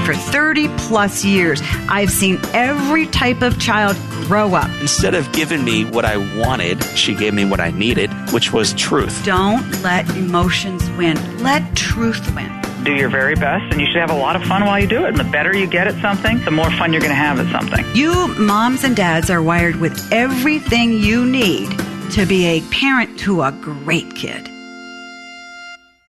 for 30 plus years. I've seen every type of child grow up. Instead of giving me what I wanted, she gave me what I needed, which was truth. Don't let emotions win. Let truth win. Do your very best, and you should have a lot of fun while you do it. And the better you get at something, the more fun you're going to have at something. You moms and dads are wired with everything you need to be a parent to a great kid.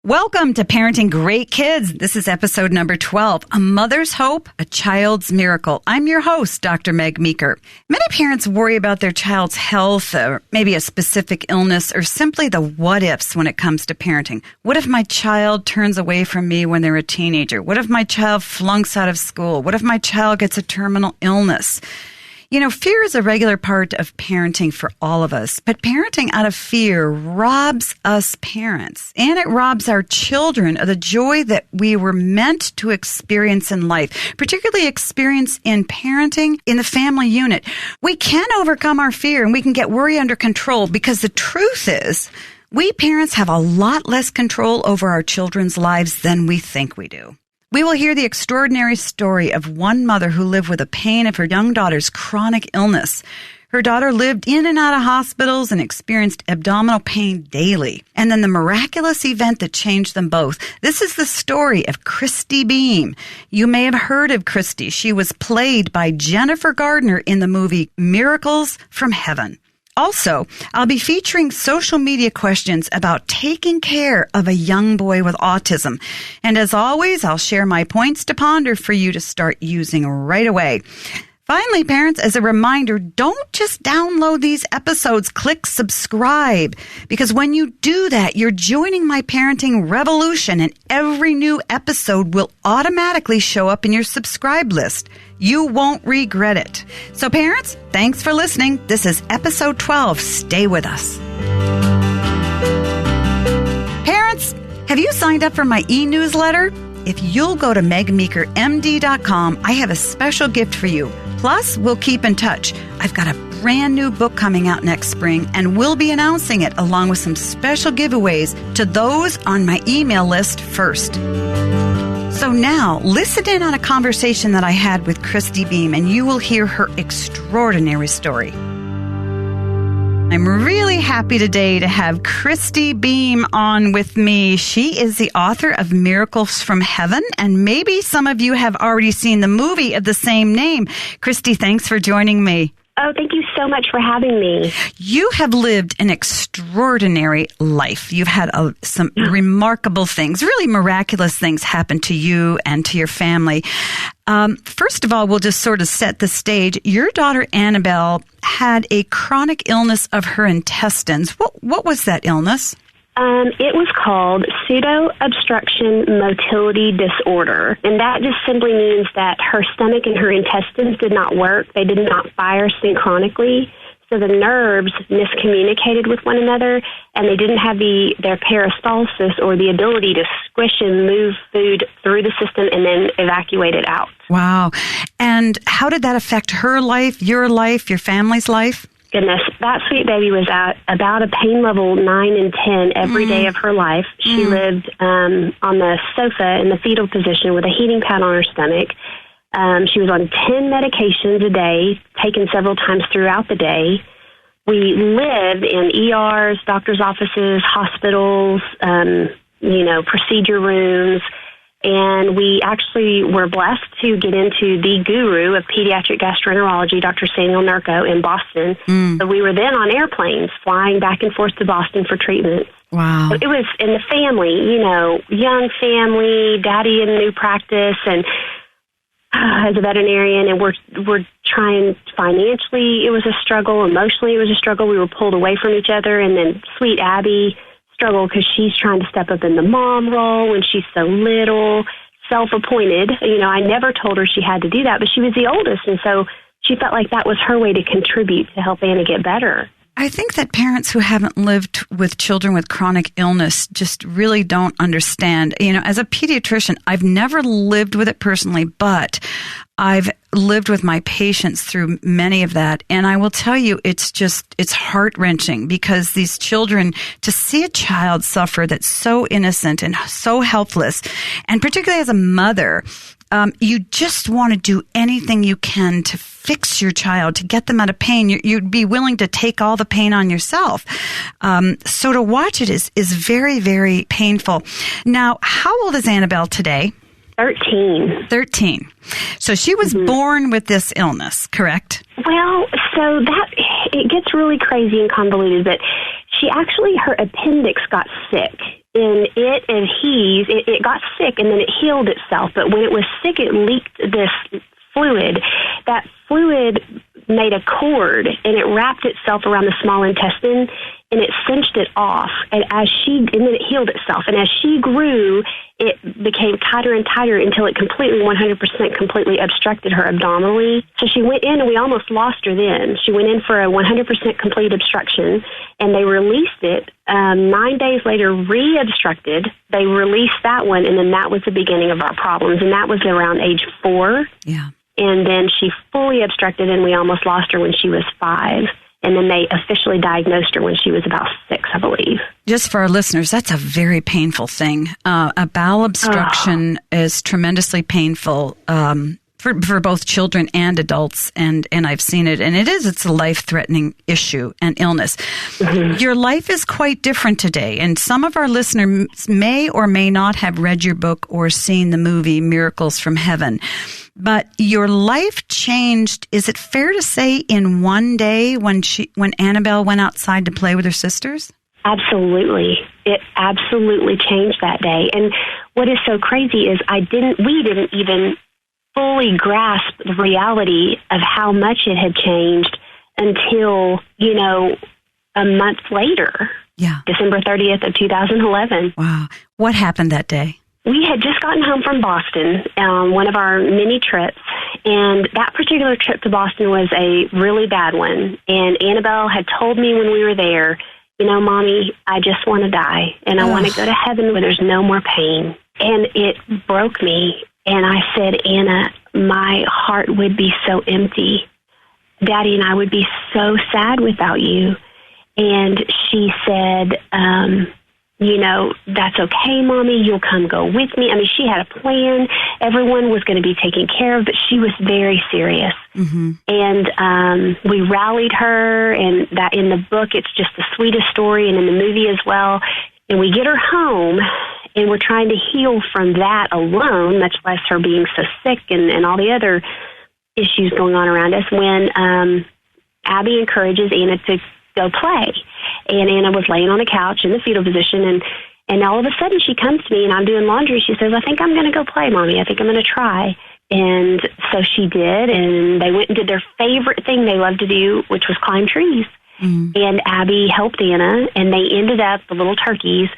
Welcome to Parenting Great Kids. This is episode number 12, A Mother's Hope, A Child's Miracle. I'm your host, Dr. Meg Meeker. Many parents worry about their child's health or maybe a specific illness or simply the what-ifs when it comes to parenting. What if my child turns away from me when they're a teenager? What if my child flunks out of school? What if my child gets a terminal illness? You know, fear is a regular part of parenting for all of us, but parenting out of fear robs us parents, and it robs our children of the joy that we were meant to experience in life, particularly experience in parenting in the family unit. We can overcome our fear and we can get worry under control because the truth is, we parents have a lot less control over our children's lives than we think we do. We will hear the extraordinary story of one mother who lived with the pain of her young daughter's chronic illness. Her daughter lived in and out of hospitals and experienced abdominal pain daily. And then the miraculous event that changed them both. This is the story of Christy Beam. You may have heard of Christy. She was played by Jennifer Gardner in the movie Miracles from Heaven. Also, I'll be featuring social media questions about taking care of a young boy with autism. And as always, I'll share my points to ponder for you to start using right away. Finally, parents, as a reminder, don't just download these episodes. Click subscribe, because when you do that, you're joining my parenting revolution, and every new episode will automatically show up in your subscribe list. You won't regret it. So parents, thanks for listening. This is episode 12. Stay with us. Parents, have you signed up for my e-newsletter? If you'll go to megmeekermd.com, I have a special gift for you. Plus, we'll keep in touch. I've got a brand new book coming out next spring, and we'll be announcing it along with some special giveaways to those on my email list first. So now, listen in on a conversation that I had with Christy Beam, and you will hear her extraordinary story. I'm really happy today to have Christy Beam on with me. She is the author of Miracles from Heaven, and maybe some of you have already seen the movie of the same name. Christy, thanks for joining me. Oh, thank you so much for having me. You have lived an extraordinary life. You've had some remarkable things, really miraculous things happen to you and to your family. First of all, we'll just sort of set the stage. Your daughter, Annabelle, had a chronic illness of her intestines. What was that illness? It was called pseudo-obstruction motility disorder, and that just simply means that her stomach and her intestines did not work. They did not fire synchronically, so the nerves miscommunicated with one another, and they didn't have their peristalsis, or the ability to squish and move food through the system and then evacuate it out. Wow. And how did that affect her life, your family's life? Goodness, that sweet baby was at about a pain level 9 and 10 every day of her life. She lived on the sofa in the fetal position with a heating pad on her stomach. She was on 10 medications a day, taken several times throughout the day. We lived in ERs, doctor's offices, hospitals, procedure rooms. And we actually were blessed to get into the guru of pediatric gastroenterology, Dr. Samuel Nurko, in Boston. So we were then on airplanes flying back and forth to Boston for treatments. Wow. So it was in the family, young family, daddy in new practice, and as a veterinarian, and we're trying financially. It was a struggle. Emotionally, it was a struggle. We were pulled away from each other, and then sweet Abby struggle because she's trying to step up in the mom role when she's so little, self-appointed. I never told her she had to do that, but she was the oldest, and so she felt like that was her way to contribute to help Anna get better. I think that parents who haven't lived with children with chronic illness just really don't understand. As a pediatrician, I've never lived with it personally, but I've lived with my patients through many of that. And I will tell you, it's heart-wrenching because these children, to see a child suffer that's so innocent and so helpless, and particularly as a mother, you just want to do anything you can to fix your child, to get them out of pain. You'd be willing to take all the pain on yourself. So to watch it is very, very painful. Now, how old is Annabelle today? 13. So she was born with this illness, correct? Well, so it gets really crazy and convoluted, but her appendix got sick, and it got sick, and then it healed itself. But when it was sick, it leaked this fluid. That fluid made a cord, and it wrapped itself around the small intestine, and it cinched it off. And then it healed itself. And as she grew, it became tighter and tighter until it completely obstructed her abdominally. So she went in, and we almost lost her then. She went in for a 100% complete obstruction, and they released it. 9 days later, re-obstructed. They released that one, and then that was the beginning of our problems. And that was around age 4. Yeah. And then she fully obstructed, and we almost lost her when she was 5. And then they officially diagnosed her when she was about 6, I believe. Just for our listeners, that's a very painful thing. A bowel obstruction is tremendously painful for both children and adults, and I've seen it. And it's a life-threatening issue and illness. Mm-hmm. Your life is quite different today, and some of our listeners may or may not have read your book or seen the movie Miracles from Heaven. But your life changed, is it fair to say, in one day when Annabelle went outside to play with her sisters? Absolutely. It absolutely changed that day. And what is so crazy is we didn't even fully grasp the reality of how much it had changed until, a month later. Yeah. December 30th of 2011. Wow. What happened that day? We had just gotten home from Boston, one of our many trips, and that particular trip to Boston was a really bad one. And Annabelle had told me when we were there, Mommy, I just want to die, and I want to go to heaven where there's no more pain. And it broke me, and I said, Anna, my heart would be so empty. Daddy and I would be so sad without you. And she said, that's okay, Mommy. You'll come go with me. I mean, she had a plan. Everyone was going to be taken care of, but she was very serious. Mm-hmm. And we rallied her, and that in the book, it's just the sweetest story, and in the movie as well. And we get her home, and we're trying to heal from that alone, much less her being so sick and all the other issues going on around us, when Abby encourages Anna to go play. And Anna was laying on the couch in the fetal position, and all of a sudden she comes to me, and I'm doing laundry. She says, I think I'm going to go play, Mommy. I think I'm going to try. And so she did, and they went and did their favorite thing they love to do, which was climb trees. Mm. And Abby helped Anna, and they ended up, the little turkeys,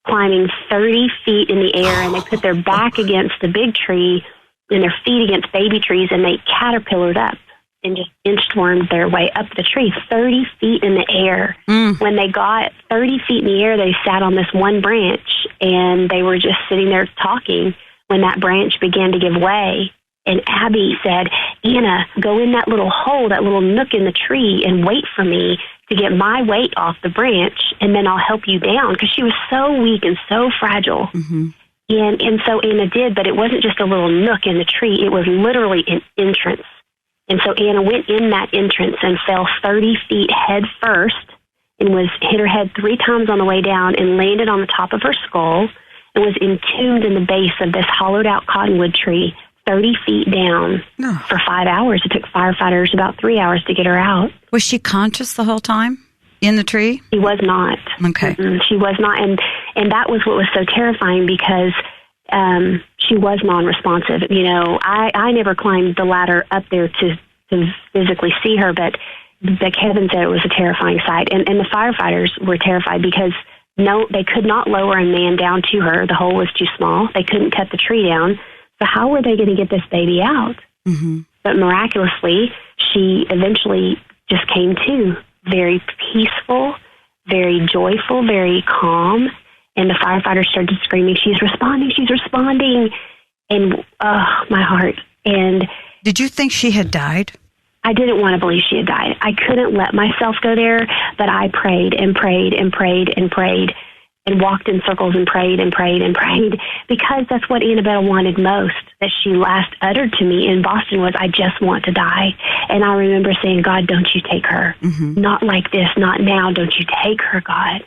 climbing 30 feet in the air, and they put their back against the big tree and their feet against baby trees, and they caterpillared up and just inchwormed their way up the tree, 30 feet in the air. Mm. When they got 30 feet in the air, they sat on this one branch, and they were just sitting there talking when that branch began to give way. And Abby said, Anna, go in that little hole, that little nook in the tree, and wait for me to get my weight off the branch, and then I'll help you down, because she was so weak and so fragile. Mm-hmm. And so Anna did, but it wasn't just a little nook in the tree. It was literally an entrance. And so Anna went in that entrance and fell 30 feet head first, and hit her head 3 times on the way down, and landed on the top of her skull, and was entombed in the base of this hollowed-out cottonwood tree, 30 feet down for 5 hours. It took firefighters about 3 hours to get her out. Was she conscious the whole time in the tree? She was not. Okay. Mm-hmm. She was not. And that was what was so terrifying, because she was non-responsive. I never climbed the ladder up there to physically see her, but Kevin said it was a terrifying sight. And the firefighters were terrified, because they could not lower a man down to her. The hole was too small. They couldn't cut the tree down. So how were they going to get this baby out? Mm-hmm. But miraculously, she eventually just came to, very peaceful, very joyful, very calm. And the firefighters started screaming, she's responding. And my heart. And did you think she had died? I didn't want to believe she had died. I couldn't let myself go there, but I prayed and prayed and prayed and prayed. and walked in circles and prayed and prayed and prayed, because that's what Annabelle wanted most, that she last uttered to me in Boston was, I just want to die. And I remember saying, God, don't you take her. Not like this, not now. Don't you take her, God.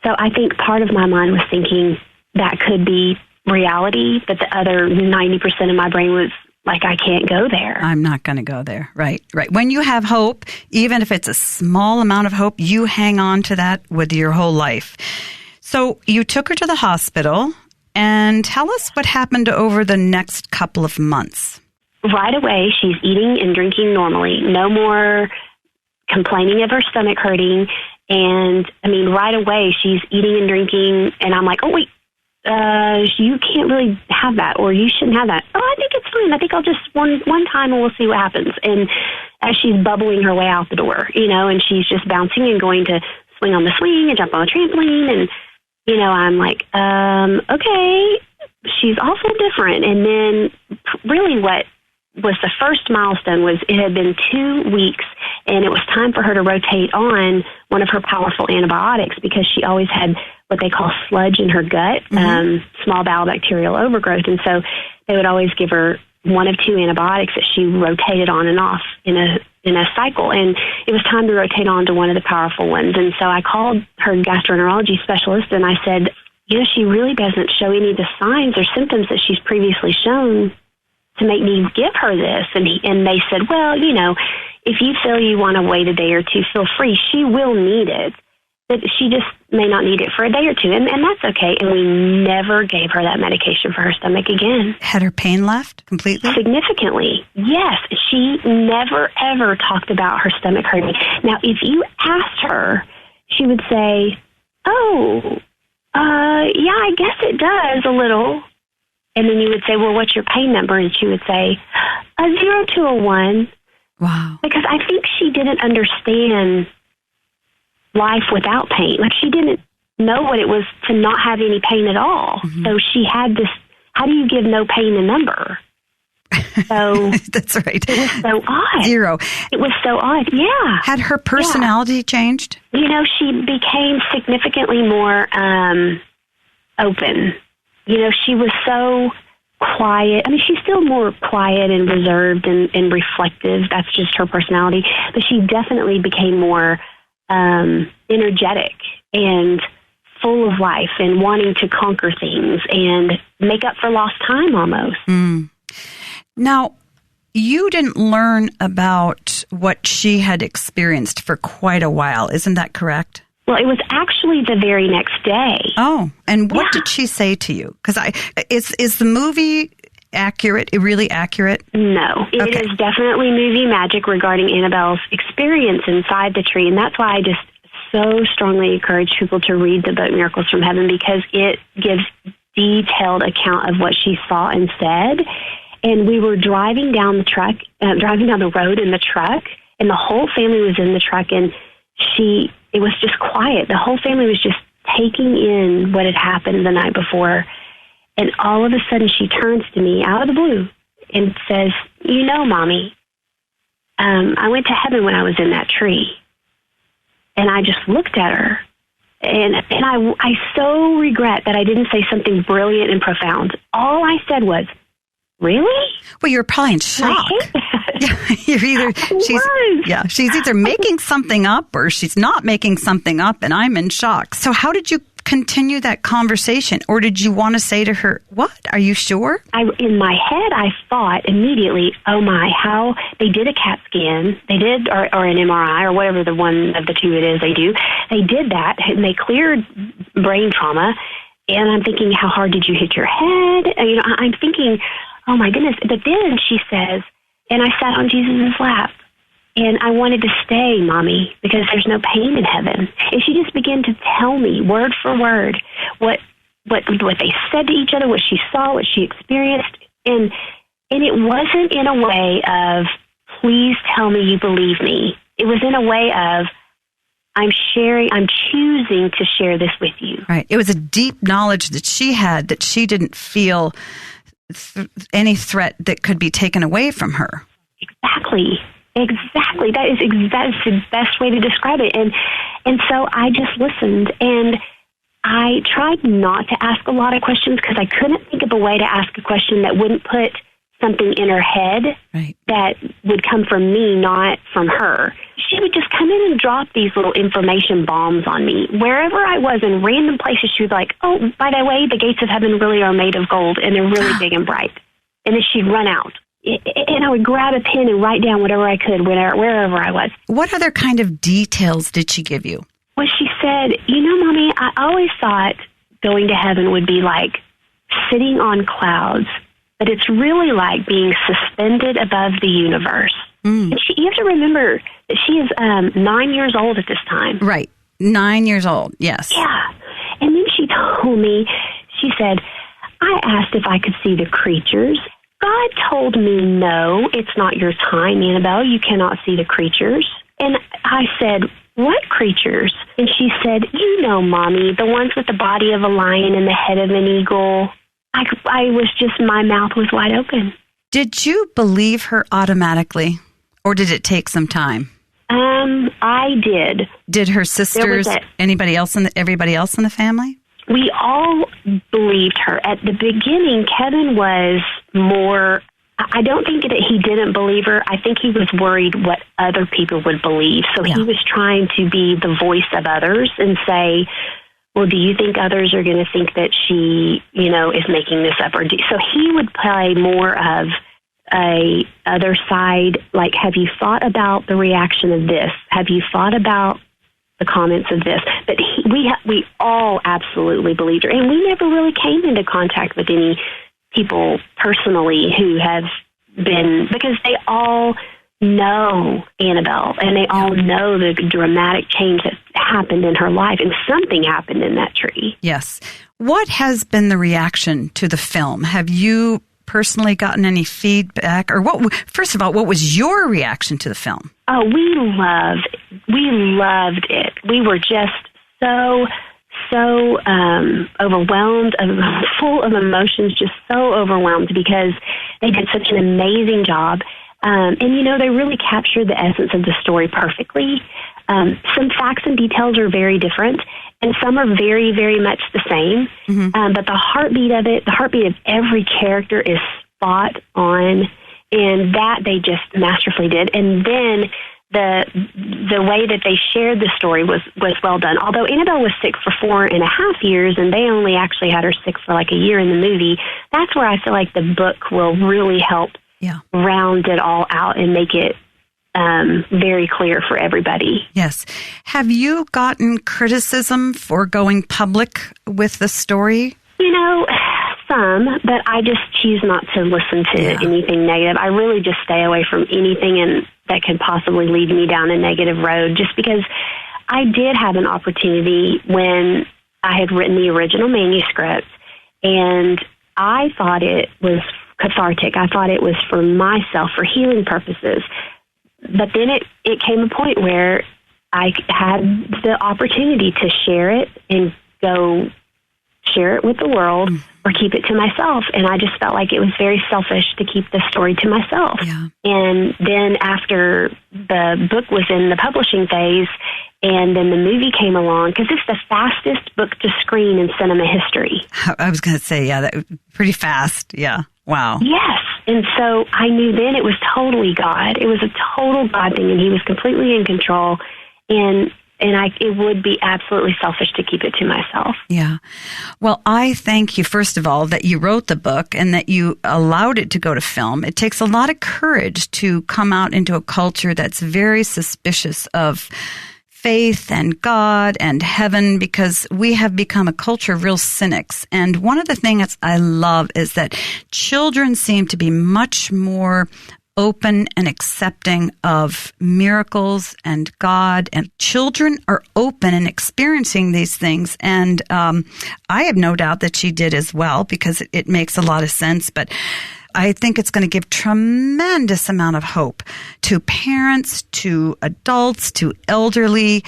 So I think part of my mind was thinking that could be reality, but the other 90% of my brain was like, I can't go there. I'm not going to go there. Right. When you have hope, even if it's a small amount of hope, you hang on to that with your whole life. So you took her to the hospital, and tell us what happened over the next couple of months. Right away, she's eating and drinking normally. No more complaining of her stomach hurting. And, right away, she's eating and drinking, and I'm like, oh, wait, you can't really have that, or you shouldn't have that. Oh, I think it's fine. I think I'll just one time and we'll see what happens. And as she's bubbling her way out the door, and she's just bouncing and going to swing on the swing and jump on the trampoline, and I'm like, okay, she's awful different. And then really what was the first milestone was it had been 2 weeks, and it was time for her to rotate on one of her powerful antibiotics, because she always had what they call sludge in her gut, small bowel bacterial overgrowth. And so they would always give her one of 2 antibiotics that she rotated on and off in a cycle. And it was time to rotate on to one of the powerful ones. And so I called her gastroenterology specialist, and I said, she really doesn't show any of the signs or symptoms that she's previously shown to make me give her this. And they said, well, if you feel you want to wait a day or two, feel free. She will need it, but she just may not need it for a day or two. And that's okay. And we never gave her that medication for her stomach again. Had her pain left completely? Significantly, yes. She never, ever talked about her stomach hurting. Now, if you asked her, she would say, yeah, I guess it does a little. And then you would say, well, what's your pain number? And she would say, a 0 to a 1. Wow. Because I think she didn't understand life without pain. Like, she didn't know what it was to not have any pain at all. So she had this, how do you give no pain a number? So that's right. It was so odd. 0. It was so odd. Yeah. Had her personality changed? She became significantly more open. She was so quiet. She's still more quiet and reserved and reflective. That's just her personality. But she definitely became more energetic and full of life and wanting to conquer things and make up for lost time almost. Now, you didn't learn about what she had experienced for quite a while. Isn't that correct? Well, it was actually the very next day. Oh, and what did she say to you? Because is the movie accurate? Really accurate? No, it is definitely movie magic regarding Annabelle's experience inside the tree, and that's why I just so strongly encourage people to read the book Miracles from Heaven, because it gives detailed account of what she saw and said. And we were driving down the road in the truck, and the whole family was in the truck, and it was just quiet. The whole family was just taking in what had happened the night before. And all of a sudden she turns to me out of the blue and says, Mommy, I went to heaven when I was in that tree. And I just looked at her. And I so regret that I didn't say something brilliant and profound. All I said was, really? Well, you're probably in shock. I hate that. She's either making something up or she's not making something up, and I'm in shock. So how did you continue that conversation? Or did you want to say to her, what? Are you sure? In my head, I thought immediately, oh my, how they did a CAT scan. They did, or an MRI, or whatever the one of the two it is they do. They did that, and they cleared brain trauma. And I'm thinking, how hard did you hit your head? And, I'm thinking, oh my goodness. But then she says, and I sat on Jesus' lap, and I wanted to stay, Mommy, because there's no pain in heaven. And she just began to tell me word for word what they said to each other, what she saw, what she experienced. And it wasn't in a way of, please tell me you believe me. It was in a way of, I'm choosing to share this with you. Right. It was a deep knowledge that she had, that she didn't feel any threat that could be taken away from her. Exactly. That is the best way to describe it. And so I just listened, and I tried not to ask a lot of questions because I couldn't think of a way to ask a question that wouldn't put something in her head that would come from me, not from her. She would just come in and drop these little information bombs on me. Wherever I was in random places, she was like, oh, by the way, the gates of heaven really are made of gold, and they're really big and bright. And then she'd run out. And I would grab a pen and write down whatever I could wherever I was. What other kind of details did she give you? Well, she said, you know, Mommy, I always thought going to heaven would be like sitting on clouds, but it's really like being suspended above the universe. And you have to remember that she is 9 years old at this time. Right. 9 years old, yes. Yeah. And then she told me, she said, I asked if I could see the creatures. God told me, no, it's not your time, Annabelle. You cannot see the creatures. And I said, what creatures? And she said, you know, Mommy, the ones with the body of a lion and the head of an eagle. I was just, my mouth was wide open. Did you believe her automatically, or did it take some time? I did. Did her sisters, everybody else in the family? We all believed her. At the beginning, Kevin was more, I don't think that he didn't believe her. I think he was worried what other people would believe. So he was trying to be the voice of others and say, well, do you think others are going to think that she, you know, is making this up? So he would play more of a other side, like, have you thought about the reaction of this? Have you thought about the comments of this? But we all absolutely believed her. And we never really came into contact with any people personally who have been, because they all know Annabelle and they all know the dramatic change that happened in her life, and something happened in that tree. Yes. What has been the reaction to the film? Have you personally gotten any feedback, or first of all, what was your reaction to the film? Oh, we loved it. We were just so overwhelmed, full of emotions, just so overwhelmed because they did such an amazing job. And, you know, they really captured the essence of the story perfectly. Some facts and details are very different, and some are very, very much the same. But the heartbeat of it, the heartbeat of every character is spot on, and that they just masterfully did. And then the way that they shared the story was well done. Although Annabelle was sick for 4.5 years, and they only actually had her sick for like a year in the movie, that's where I feel like the book will really help round it all out and make it very clear for everybody. Yes. Have you gotten criticism for going public with the story? You know, some, but I just choose not to listen to anything negative. I really just stay away from anything that could possibly lead me down a negative road, just because I did have an opportunity when I had written the original manuscript, and I thought it was cathartic. I thought it was for myself, for healing purposes. But then it came a point where I had the opportunity to share it and go share it with the world or keep it to myself. And I just felt like it was very selfish to keep the story to myself. And then after the book was in the publishing phase and then the movie came along, because it's the fastest book to screen in cinema history. I was going to say, that pretty fast. Yeah. Wow. Yes. And so I knew then it was totally God. It was a total God thing, and he was completely in control. And it would be absolutely selfish to keep it to myself. Yeah. Well, I thank you, first of all, that you wrote the book and that you allowed it to go to film. It takes a lot of courage to come out into a culture that's very suspicious of faith and God and heaven, because we have become a culture of real cynics. And one of the things I love is that children seem to be much more open and accepting of miracles and God, and children are open and experiencing these things. And I have no doubt that she did as well, because it makes a lot of sense. But I think it's going to give tremendous amount of hope to parents, to adults, to elderly.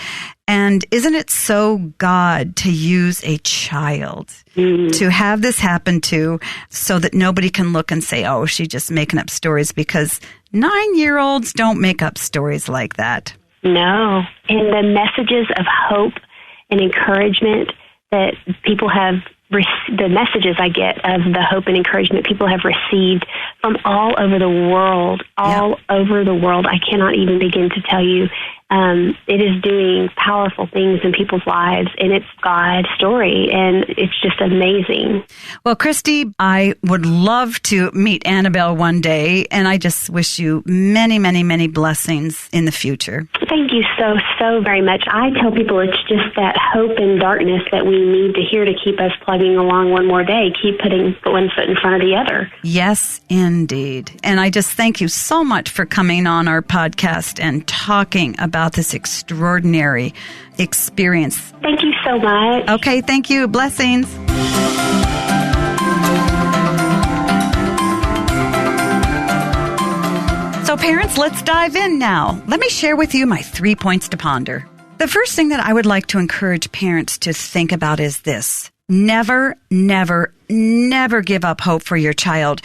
And isn't it so God to use a child to have this happen to, so that nobody can look and say, oh, she's just making up stories, because 9-year-olds don't make up stories like that. No. And the messages of hope and encouragement that people have the messages I get of the hope and encouragement people have received from all over the world, over the world. I cannot even begin to tell you. It is doing powerful things in people's lives, and it's God's story, and it's just amazing. Well, Christy, I would love to meet Annabelle one day, and I just wish you many, many, many blessings in the future. Thank you so very much. I tell people it's just that hope in darkness that we need to hear to keep us plugging along one more day, keep putting one foot in front of the other. Yes, indeed. And I just thank you so much for coming on our podcast and talking about this extraordinary experience. Thank you so much. Okay, thank you. Blessings. So parents, let's dive in now. Let me share with you my 3 points to ponder. The first thing that I would like to encourage parents to think about is this. Never, never, never give up hope for your child.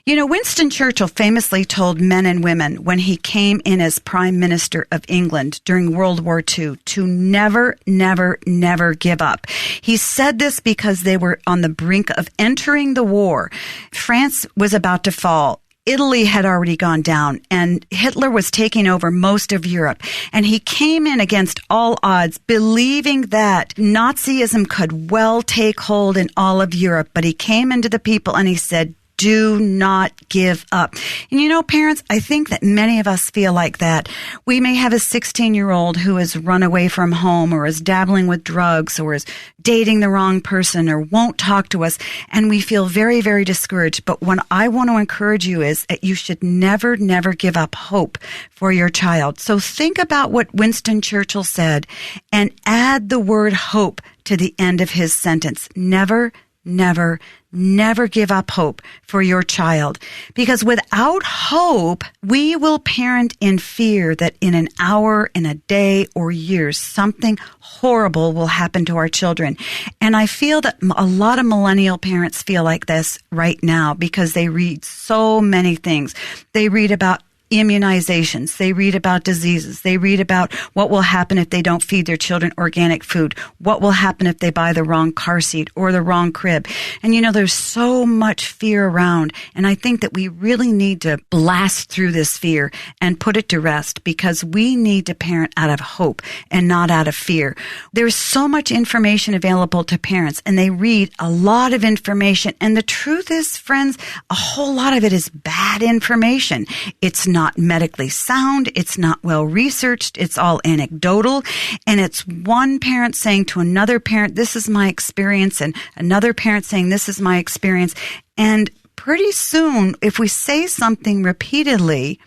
You know, Winston Churchill famously told men and women when he came in as Prime Minister of England during World War II to never, never, never give up. He said this because they were on the brink of entering the war. France was about to fall. Italy had already gone down, and Hitler was taking over most of Europe. And he came in against all odds, believing that Nazism could well take hold in all of Europe. But he came into the people and he said, do not give up. And you know, parents, I think that many of us feel like that. We may have a 16-year-old who has run away from home or is dabbling with drugs or is dating the wrong person or won't talk to us, and we feel very, very discouraged. But what I want to encourage you is that you should never, never give up hope for your child. So think about what Winston Churchill said and add the word hope to the end of his sentence. Never, never, never give up hope for your child, because without hope, we will parent in fear that in an hour, in a day, or years, something horrible will happen to our children. And I feel that a lot of millennial parents feel like this right now because they read so many things. They read about immunizations. They read about diseases. They read about what will happen if they don't feed their children organic food. What will happen if they buy the wrong car seat or the wrong crib. And you know, there's so much fear around. And I think that we really need to blast through this fear and put it to rest, because we need to parent out of hope and not out of fear. There's so much information available to parents, and they read a lot of information. And the truth is, friends, a whole lot of it is bad information. It's not medically sound. It's not well researched. It's all anecdotal. And it's one parent saying to another parent, this is my experience, and another parent saying, this is my experience. And pretty soon, if we say something repeatedly,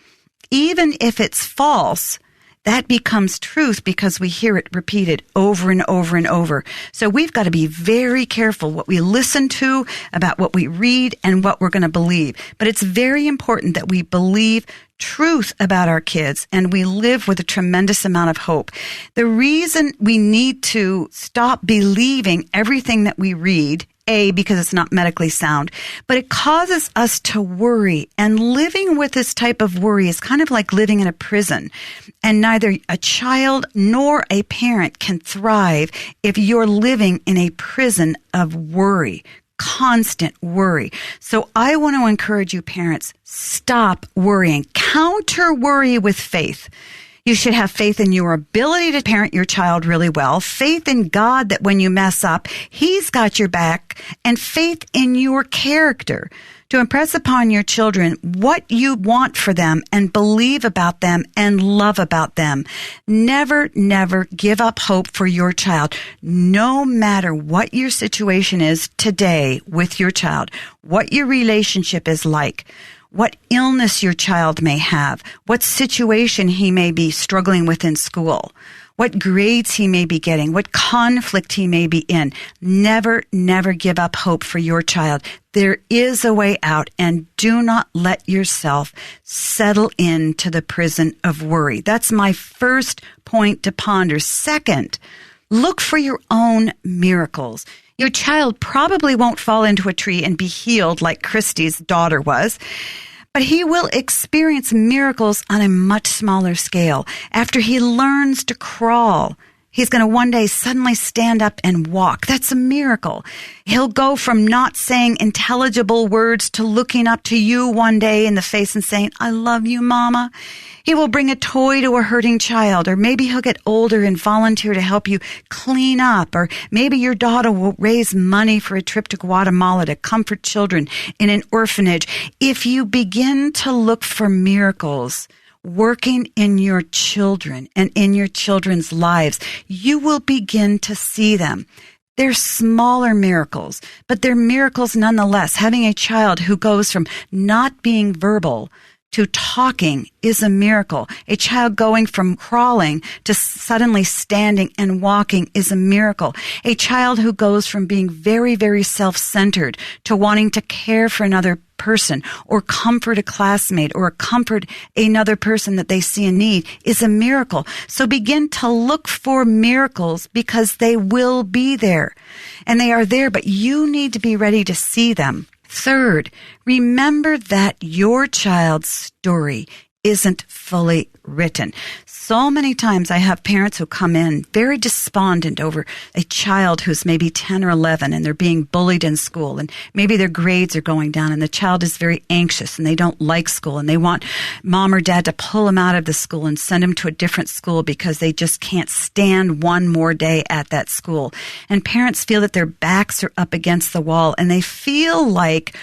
even if it's false, that becomes truth because we hear it repeated over and over and over. So we've got to be very careful what we listen to, about what we read, and what we're going to believe. But it's very important that we believe truth about our kids, and we live with a tremendous amount of hope. The reason we need to stop believing everything that we read, A, because it's not medically sound, but it causes us to worry. And living with this type of worry is kind of like living in a prison. And neither a child nor a parent can thrive if you're living in a prison of worry. Constant worry. So I want to encourage you, parents, stop worrying. Counter worry with faith. You should have faith in your ability to parent your child really well, faith in God that when you mess up, He's got your back, and faith in your character to impress upon your children what you want for them and believe about them and love about them. Never, never give up hope for your child, no matter what your situation is today with your child, what your relationship is like, what illness your child may have, what situation he may be struggling with in school, what grades he may be getting, what conflict he may be in. Never, never give up hope for your child. There is a way out, and do not let yourself settle into the prison of worry. That's my first point to ponder. Second, look for your own miracles. Your child probably won't fall into a tree and be healed like Christy's daughter was, but he will experience miracles on a much smaller scale. After he learns to crawl, He's going to one day suddenly stand up and walk. That's a miracle. He'll go from not saying intelligible words to looking up to you one day in the face and saying, I love you, Mama. He will bring a toy to a hurting child, or maybe he'll get older and volunteer to help you clean up, or maybe your daughter will raise money for a trip to Guatemala to comfort children in an orphanage. If you begin to look for miracles working in your children and in your children's lives, you will begin to see them. They're smaller miracles, but they're miracles nonetheless. Having a child who goes from not being verbal to talking is a miracle. A child going from crawling to suddenly standing and walking is a miracle. A child who goes from being very, very self-centered to wanting to care for another person or comfort a classmate or comfort another person that they see in need is a miracle. So begin to look for miracles, because they will be there. And they are there, but you need to be ready to see them. Third, remember that your child's story isn't fully written. So many times I have parents who come in very despondent over a child who's maybe 10 or 11 and they're being bullied in school, and maybe their grades are going down and the child is very anxious and they don't like school and they want mom or dad to pull him out of the school and send him to a different school because they just can't stand one more day at that school. And parents feel that their backs are up against the wall and they feel like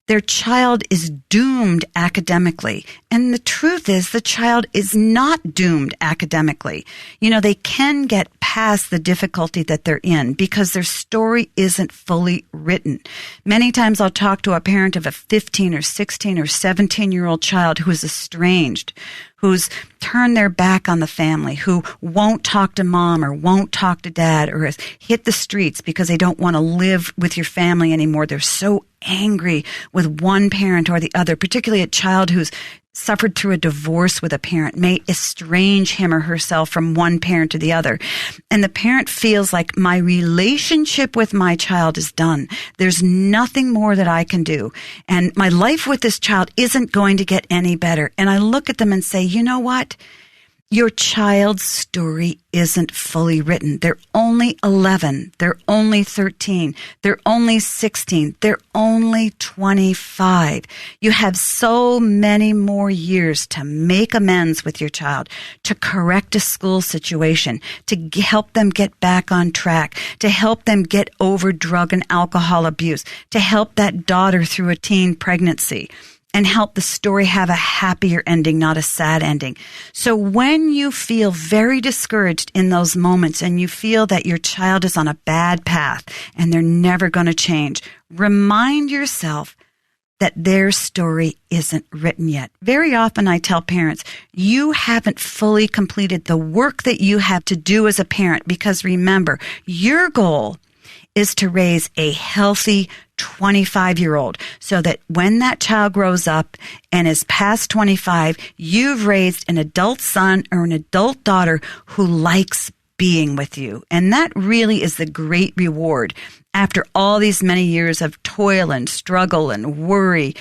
their child is doomed academically. And the truth is, the child is not doomed academically. You know, they can get past the difficulty that they're in because their story isn't fully written. Many times I'll talk to a parent of a 15 or 16 or 17-year-old child who is estranged, who's turned their back on the family, who won't talk to mom or won't talk to dad, or has hit the streets because they don't want to live with your family anymore. They're so angry with one parent or the other, particularly a child who's suffered through a divorce with a parent may estrange him or herself from one parent to the other. And the parent feels like, my relationship with my child is done. There's nothing more that I can do. And my life with this child isn't going to get any better. And I look at them and say, you know what? Your child's story isn't fully written. They're only 11. They're only 13. They're only 16. They're only 25. You have so many more years to make amends with your child, to correct a school situation, to help them get back on track, to help them get over drug and alcohol abuse, to help that daughter through a teen pregnancy, and help the story have a happier ending, not a sad ending. So when you feel very discouraged in those moments and you feel that your child is on a bad path and they're never going to change, remind yourself that their story isn't written yet. Very often I tell parents, you haven't fully completed the work that you have to do as a parent, because remember, your goal is to raise a healthy 25-year-old, so that when that child grows up and is past 25, you've raised an adult son or an adult daughter who likes being with you. And that really is the great reward after all these many years of toil and struggle and worry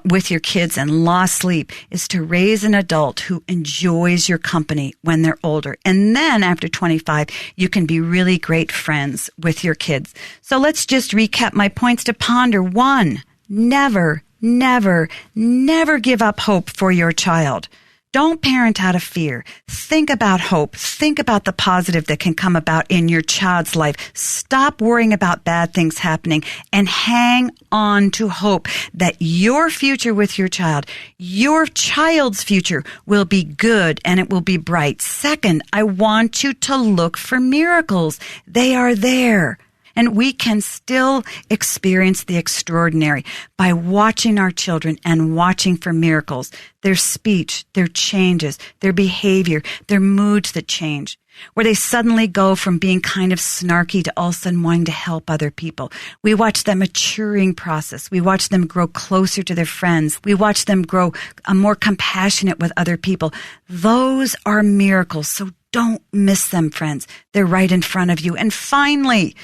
with your kids and lost sleep, is to raise an adult who enjoys your company when they're older. And then after 25, you can be really great friends with your kids. So let's just recap my points to ponder. 1, never, never, never give up hope for your child. Don't parent out of fear. Think about hope. Think about the positive that can come about in your child's life. Stop worrying about bad things happening and hang on to hope that your future with your child, your child's future, will be good and it will be bright. Second, I want you to look for miracles. They are there. And we can still experience the extraordinary by watching our children and watching for miracles. Their speech, their changes, their behavior, their moods that change, where they suddenly go from being kind of snarky to all of a sudden wanting to help other people. We watch that maturing process. We watch them grow closer to their friends. We watch them grow more compassionate with other people. Those are miracles. So don't miss them, friends. They're right in front of you. And finally,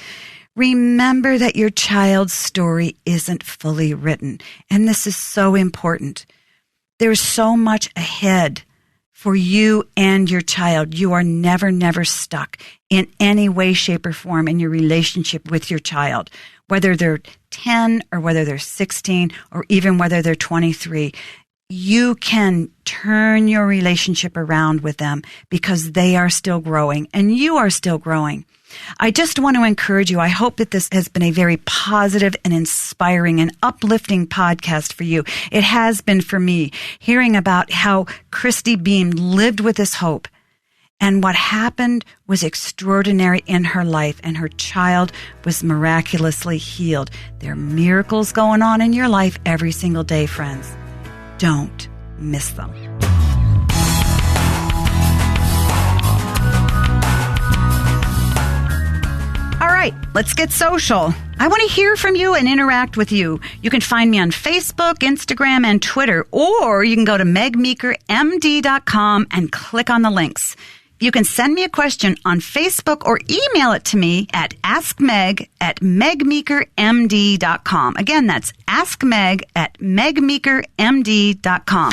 remember that your child's story isn't fully written. And this is so important. There's so much ahead for you and your child. You are never, never stuck in any way, shape, or form in your relationship with your child, whether they're 10 or whether they're 16 or even whether they're 23. You can turn your relationship around with them because they are still growing and you are still growing. I just want to encourage you. I hope that this has been a very positive and inspiring and uplifting podcast for you. It has been for me, hearing about how Christy Beam lived with this hope. And what happened was extraordinary in her life, and her child was miraculously healed. There are miracles going on in your life every single day, friends. Don't miss them. All right, let's get social. I want to hear from you and interact with you. You can find me on Facebook, Instagram, and Twitter, or you can go to megmeekermd.com and click on the links. You can send me a question on Facebook or email it to me at askmeg@megmeekermd.com. Again, that's askmeg@megmeekermd.com.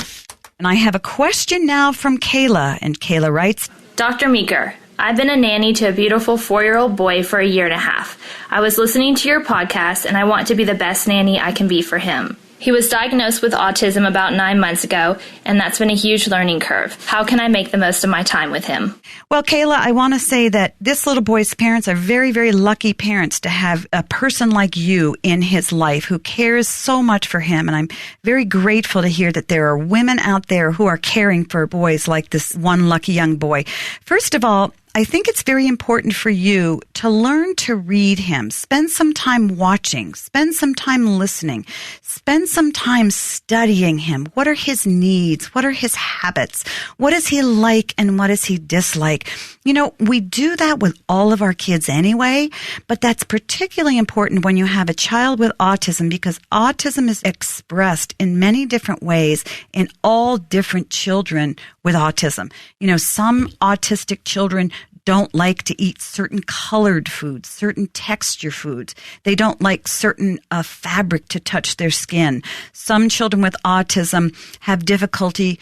And I have a question now from Kayla, and Kayla writes, Dr. Meeker, I've been a nanny to a beautiful 4-year-old boy for a year and a half. I was listening to your podcast, and I want to be the best nanny I can be for him. He was diagnosed with autism about 9 months ago, and that's been a huge learning curve. How can I make the most of my time with him? Well, Kayla, I want to say that this little boy's parents are very, very lucky parents to have a person like you in his life who cares so much for him. And I'm very grateful to hear that there are women out there who are caring for boys like this one lucky young boy. First of all, I think it's very important for you to learn to read him. Spend some time watching. Spend some time listening. Spend some time studying him. What are his needs? What are his habits? What does he like and what does he dislike? You know, we do that with all of our kids anyway, but that's particularly important when you have a child with autism because autism is expressed in many different ways in all different children with autism. You know, some autistic children don't like to eat certain colored foods, certain texture foods. They don't like certain fabric to touch their skin. Some children with autism have difficulty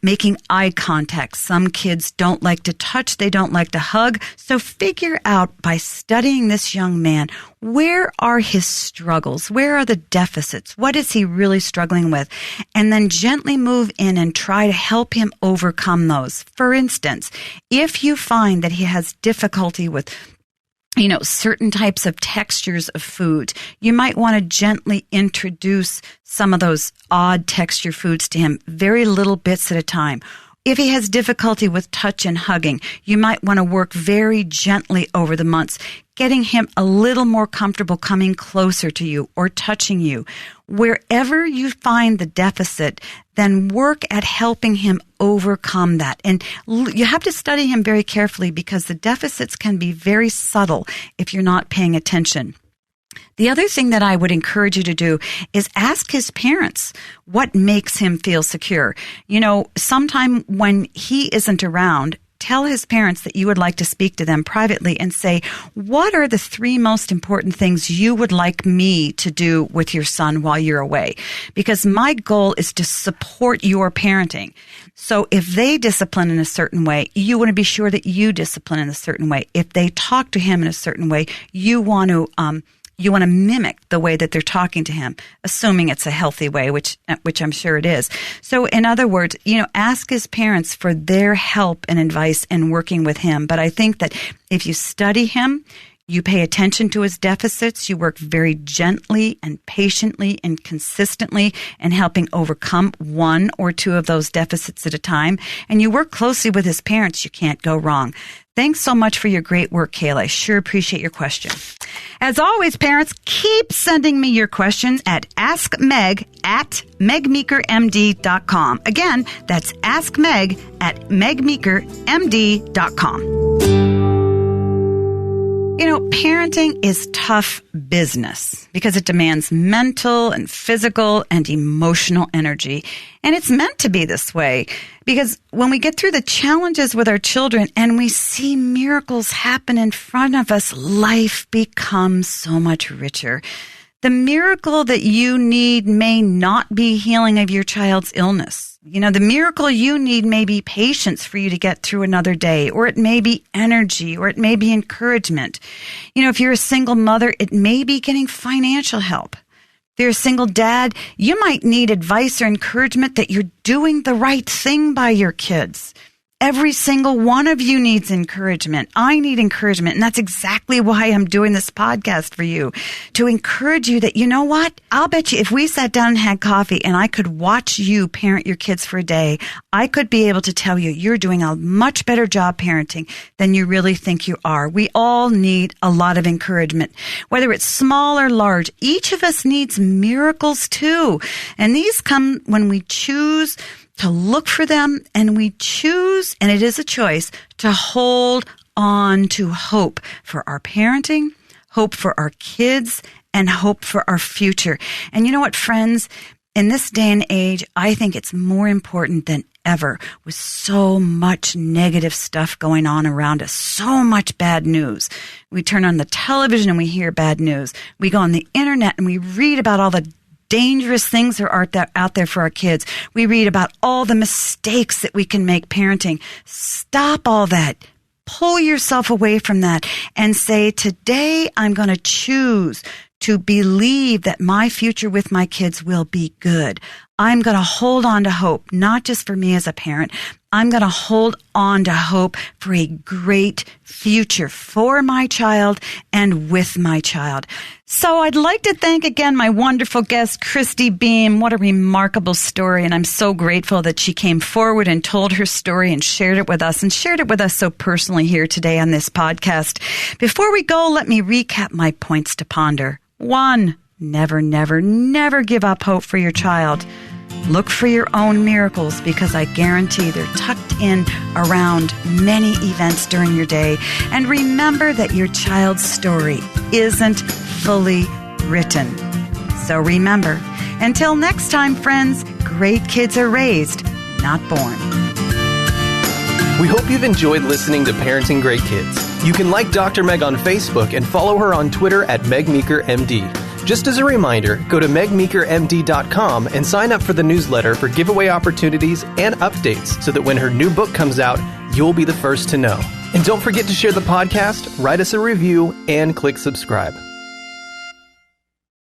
making eye contact. Some kids don't like to touch. They don't like to hug. So figure out by studying this young man, where are his struggles? Where are the deficits? What is he really struggling with? And then gently move in and try to help him overcome those. For instance, if you find that he has difficulty with certain types of textures of food, you might want to gently introduce some of those odd texture foods to him, very little bits at a time. If he has difficulty with touch and hugging, you might want to work very gently over the months, getting him a little more comfortable coming closer to you or touching you. Wherever you find the deficit, then work at helping him overcome that. And you have to study him very carefully because the deficits can be very subtle if you're not paying attention. The other thing that I would encourage you to do is ask his parents what makes him feel secure. You know, sometime when he isn't around, tell his parents that you would like to speak to them privately and say, what are the 3 most important things you would like me to do with your son while you're away? Because my goal is to support your parenting. So if they discipline in a certain way, you want to be sure that you discipline in a certain way. If they talk to him in a certain way, you want to mimic the way that they're talking to him, assuming it's a healthy way, which I'm sure it is. So in other words, ask his parents for their help and advice in working with him. But I think that if you study him, you pay attention to his deficits, you work very gently and patiently and consistently in helping overcome 1 or 2 of those deficits at a time, and you work closely with his parents, you can't go wrong. Thanks so much for your great work, Kayla. I sure appreciate your question. As always, parents, keep sending me your questions at askmeg@megmeekermd.com. Again, that's askmeg@megmeekermd.com. Parenting is tough business because it demands mental and physical and emotional energy. And it's meant to be this way because when we get through the challenges with our children and we see miracles happen in front of us, life becomes so much richer. The miracle that you need may not be healing of your child's illness. The miracle you need may be patience for you to get through another day, or it may be energy, or it may be encouragement. If you're a single mother, it may be getting financial help. If you're a single dad, you might need advice or encouragement that you're doing the right thing by your kids. Every single one of you needs encouragement. I need encouragement. And that's exactly why I'm doing this podcast for you, to encourage you that, you know what? I'll bet you if we sat down and had coffee and I could watch you parent your kids for a day, I could be able to tell you you're doing a much better job parenting than you really think you are. We all need a lot of encouragement, whether it's small or large. Each of us needs miracles too. And these come when we choose to look for them, and we choose, and it is a choice, to hold on to hope for our parenting, hope for our kids, and hope for our future. And you know what, friends? In this day and age, I think it's more important than ever, with so much negative stuff going on around us, so much bad news. We turn on the television and we hear bad news. We go on the internet and we read about all the dangerous things that are out there for our kids. We read about all the mistakes that we can make parenting. Stop all that. Pull yourself away from that and say, today I'm going to choose to believe that my future with my kids will be good. I'm going to hold on to hope, not just for me as a parent. I'm going to hold on to hope for a great future for my child and with my child. So I'd like to thank again my wonderful guest, Christy Beam. What a remarkable story. And I'm so grateful that she came forward and told her story and shared it with us so personally here today on this podcast. Before we go, let me recap my points to ponder. 1, never, never, never give up hope for your child. Look for your own miracles, because I guarantee they're tucked in around many events during your day. And remember that your child's story isn't fully written. So remember, until next time, friends, great kids are raised, not born. We hope you've enjoyed listening to Parenting Great Kids. You can like Dr. Meg on Facebook and follow her on Twitter at MegMeekerMD. Just as a reminder, go to megmeekermd.com and sign up for the newsletter for giveaway opportunities and updates so that when her new book comes out, you'll be the first to know. And don't forget to share the podcast, write us a review, and click subscribe.